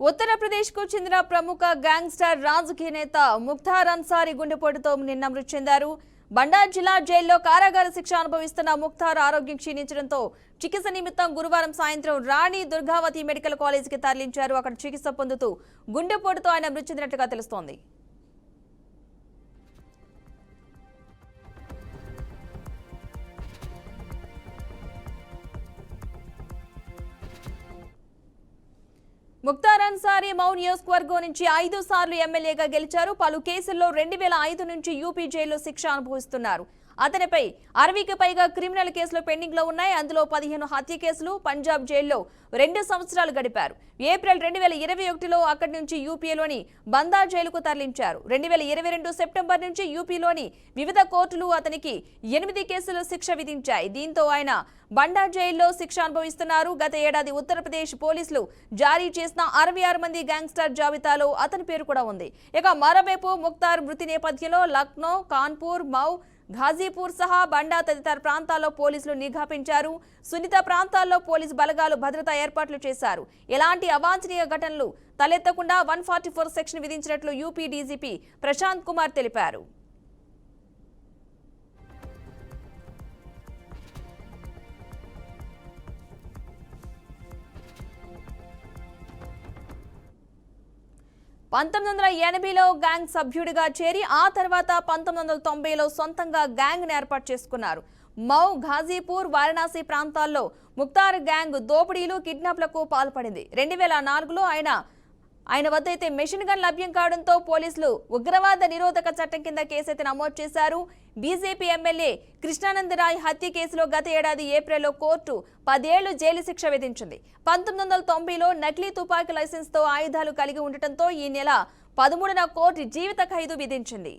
ఉత్తరప్రదేశ్ కు చెందిన ప్రముఖ గ్యాంగ్స్టర్ రాజకీయ నేత ముఖ్తార్ అన్సారీ గుండెపోటుతో నిన్న మృతి చెందారు. బండా జిల్లా జైల్లో కారాగార శిక్ష అనుభవిస్తున్న ముఖ్తార్ ఆరోగ్యం క్షీణించడంతో చికిత్స నిమిత్తం గురువారం సాయంత్రం రాణి దుర్గావతి మెడికల్ కాలేజీకి తరలించారు. అక్కడ చికిత్స పొందుతూ గుండెపోటుతో ఆయన మృతి చెందినట్లుగా తెలుస్తోంది. ముఖ్తార్ అన్సారీ మౌ నియోజకవర్గం నుంచి 5 సార్లు ఎమ్మెల్యేగా గెలిచారు. పలు కేసుల్లో 2005 నుంచి యూపీ జైల్లో శిక్ష అనుభవిస్తున్నారు. అతనిపై 60కి పైగా క్రిమినల్ కేసులు పెండింగ్ లో ఉన్నాయి. అందులో 15 హత్య కేసులు. పంజాబ్ జైల్లో 2 సంవత్సరాలు గడిపారు. ఏప్రిల్ 2021లో అక్కడి నుంచి యూపీలోని బందా జైలుకు తరలించారు. 2022 సెప్టెంబర్ నుంచి యూపీలోని వివిధ కోర్టులు అతనికి 8 కేసులు శిక్ష విధించాయి. దీంతో ఆయన బండా జైల్లో శిక్ష అనుభవిస్తున్నారు. గత ఏడాది ఉత్తరప్రదేశ్ పోలీసులు జారీ చేసిన 66 మంది గ్యాంగ్స్టర్ జాబితాలో అతని పేరు కూడా ఉంది. ఇక మరోవైపు ముఖ్తార్ మృతి నేపథ్యంలో లక్నో, కాన్పూర్, మౌ, ఘాజీపూర్ సహా బండా తదితర ప్రాంతాల్లో పోలీసులు నిఘా పెంచారు. సున్నిత ప్రాంతాల్లో పోలీసు బలగాలు భద్రతా ఏర్పాట్లు చేశారు. ఎలాంటి అవాంఛనీయ ఘటనలు తలెత్తకుండా 144 సెక్షన్ విధించినట్లు యూపీ డీజీపీ ప్రశాంత్ కుమార్ తెలిపారు. లో గ్యాంగ్ సభ్యుడిగా చేరి ఆ తర్వాత 1990లో సొంతంగా గ్యాంగ్ ఏర్పాటు చేసుకున్నారు. మౌ, ఘాజీపూర్, వారణాసి ప్రాంతాల్లో ముఖ్తార్ గ్యాంగ్ దోపిడీలు, కిడ్నాప్లకు పాల్పడింది. 2004లో ఆయన వద్ద అయితే మెషిన్ గన్ లభ్యం కావడంతో పోలీసులు ఉగ్రవాద నిరోధక చట్టం కింద కేసైతే నమోదు చేశారు. బీజేపీ ఎమ్మెల్యే కృష్ణానందరాయ్ హత్య కేసులో గత ఏడాది ఏప్రిల్లో కోర్టు 10 ఏళ్లు జైలు శిక్ష విధించింది. 1990లో నకిలీ తుపాకీ లైసెన్స్తో ఆయుధాలు కలిగి ఉండటంతో ఈ నెల 13న కోర్టు జీవిత ఖైదు విధించింది.